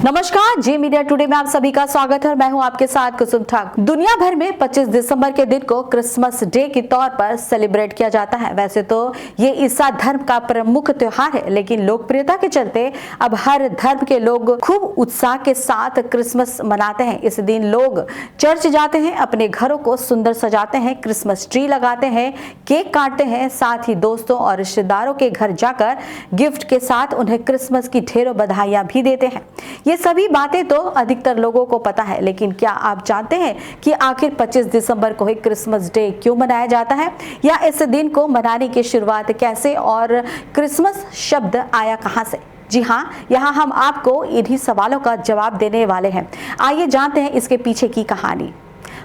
नमस्कार, जी media today में आप सभी का स्वागत है। मैं हूं आपके साथ कुसुम ठाकुर। दुनिया भर में 25 दिसंबर के दिन को क्रिसमस डे के तौर पर सेलिब्रेट किया जाता है। वैसे तो ये ईसा धर्म का प्रमुख त्योहार है, लेकिन लोकप्रियता के चलते अब हर धर्म के लोग खूब उत्साह के साथ क्रिसमस मनाते हैं। इस दिन लोग चर्च जाते हैं, अपने घरों को सुंदर सजाते हैं, क्रिसमस ट्री लगाते हैं, केक काटते हैं, साथ ही दोस्तों और रिश्तेदारों के घर जाकर गिफ्ट के साथ उन्हें क्रिसमस की ढेरों बधाइयां भी देते हैं। ये सभी बातें तो अधिकतर लोगों को पता है, लेकिन क्या आप जानते हैं कि आखिर 25 दिसंबर को ही क्रिसमस डे क्यों मनाया जाता है, या इस दिन को मनाने की शुरुआत कैसे और क्रिसमस शब्द आया कहां से? जी हाँ, यहाँ हम आपको इन्हीं सवालों का जवाब देने वाले हैं। आइए जानते हैं इसके पीछे की कहानी।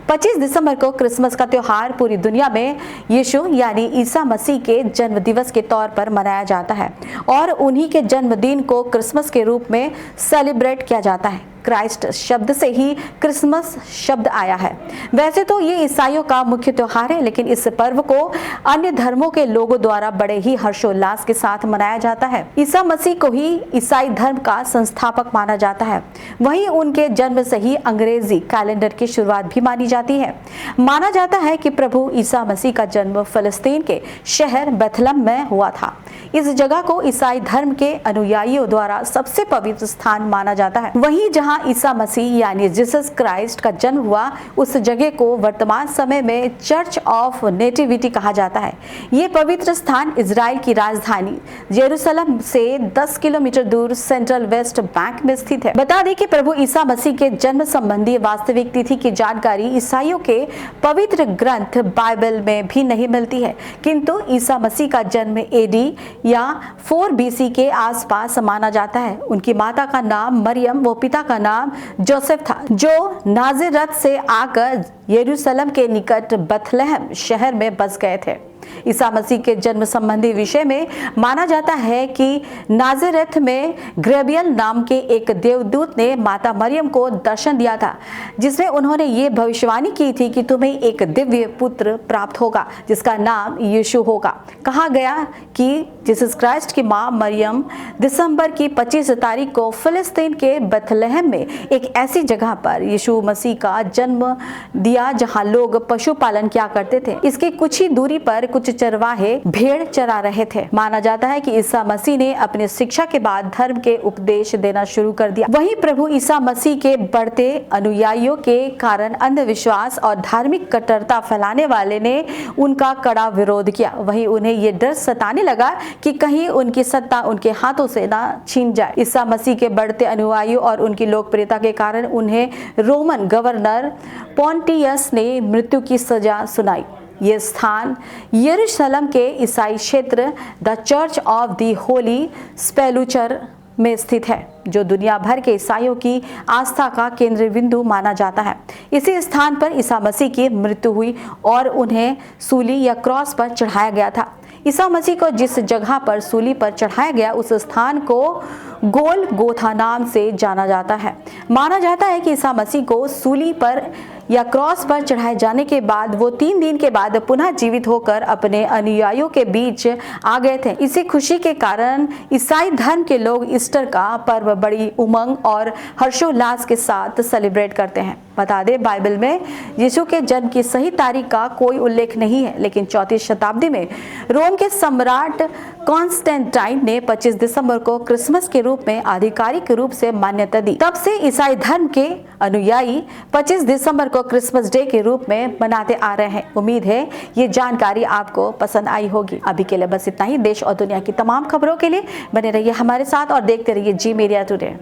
25 दिसंबर को क्रिसमस का त्योहार पूरी दुनिया में यीशु यानी ईसा मसीह के जन्म दिवस के तौर पर मनाया जाता है और उन्हीं के जन्मदिन को क्रिसमस के रूप में सेलिब्रेट किया जाता है। क्राइस्ट शब्द से ही क्रिसमस शब्द आया है। वैसे तो ये ईसाइयों का मुख्य त्योहार है, लेकिन इस पर्व को अन्य धर्मों के लोगों द्वारा बड़े ही हर्षोल्लास के साथ मनाया जाता है। ईसा मसीह को ही ईसाई धर्म का संस्थापक माना जाता है। वहीं उनके जन्म से ही अंग्रेजी कैलेंडर की शुरुआत भी मानी जाती है। माना जाता है कि प्रभु ईसा मसीह का जन्म फिलिस्तीन के शहर बेथलहम में हुआ था। इस जगह को ईसाई धर्म के अनुयायियों द्वारा सबसे पवित्र स्थान माना जाता है। वहीं जहां ईसा मसीह यानी जीसस क्राइस्ट का जन्म हुआ, उस जगह को वर्तमान समय में चर्च ऑफ नेटिविटी कहा जाता है। ये पवित्र स्थान इजराइल की राजधानी यरूशलेम से 10 किलोमीटर दूर सेंट्रल वेस्ट बैंक में स्थित है। बता दें कि प्रभु ईसा मसीह के जन्म संबंधी वास्तविक तिथि की जानकारी ईसाइयों के पवित्र ग्रंथ बाइबल में भी नहीं मिलती है, किंतु ईसा मसीह का जन्म एडी या 4 BC के आसपास माना जाता है। उनकी माता का नाम मरियम, वो पिता का नाम जोसेफ था, जो नाज़रेत से आकर यरूशलेम के निकट बेथलेहम शहर में बस गए थे। ईसा मसीह के जन्म संबंधी विषय में माना जाता है कि नाज़रेत में गब्रिएल नाम के एक देवदूत ने माता मरियम को दर्शन दिया था, जिसमें उन्होंने ये भविष्यवाणी की थी कि तुम्हें एक दिव्य पुत्र प्राप्त होगा जिसका नाम यीशु होगा। कहा गया कि जीसस क्राइस्ट की मां मरियम दिसंबर की 25 तारीख को फिलिस्तीन के बेथलेहम में एक ऐसी जगह पर यीशु मसीह का जन्म दिया जहां लोग पशुपालन किया करते थे। इसके कुछ ही दूरी पर कुछ चरवाहे भेड़ चरा रहे थे। माना जाता है कि ईसा मसीह ने अपनी शिक्षा के बाद धर्म के उपदेश देना शुरू कर दिया। वहीं प्रभु ईसा मसीह के बढ़ते अनुयायियों के कारण अंधविश्वास और धार्मिक कट्टरता फैलाने वाले ने उनका कड़ा विरोध किया। वहीं उन्हें ये डर सताने लगा कि कहीं उनकी सत्ता उनके हाथों से ना छीन जाए। ईसा मसीह के बढ़ते अनुयायियों और उनकी लोकप्रियता के कारण उन्हें रोमन गवर्नर पोंटियस ने मृत्यु की सजा सुनाई। ये स्थान यरूशलेम के ईसाई क्षेत्र the church of the holy sepulchre में स्थित है, जो दुनिया भर के ईसाइयों की आस्था का केंद्र बिंदु माना जाता है। इसी स्थान पर ईसा मसीह की मृत्यु हुई और उन्हें सूली या क्रॉस पर चढ़ाया गया था। ईसा मसीह को जिस जगह पर सूली पर चढ़ाया गया, उस स्थान को गोलगोथा नाम से जाना जाता है। माना जाता है कि ईसा मसीह को सूली पर या क्रॉस पर चढ़ाए जाने के बाद वो 3 दिन के बाद पुनः जीवित होकर अपने अनुयायियों के बीच आ गए थे। इसी खुशी के कारण ईसाई धर्म के लोग ईस्टर का पर्व बड़ी उमंग और हर्षोल्लास के साथ सेलिब्रेट करते हैं। बता दें, बाइबल में यीशु के जन्म की सही तारीख का कोई उल्लेख नहीं है, लेकिन 34वीं शताब्दी में रोम के सम्राट कॉन्स्टेंटाइन ने 25 दिसंबर को क्रिसमस के रूप में आधिकारिक रूप से मान्यता दी। तब से ईसाई धर्म के अनुयायी 25 दिसंबर को क्रिसमस डे के रूप में मनाते आ रहे हैं। उम्मीद है ये जानकारी आपको पसंद आई होगी। अभी के लिए बस इतना ही। देश और दुनिया की तमाम खबरों के लिए बने रहिए हमारे साथ और देखते रहिए जी मीडिया टुडे।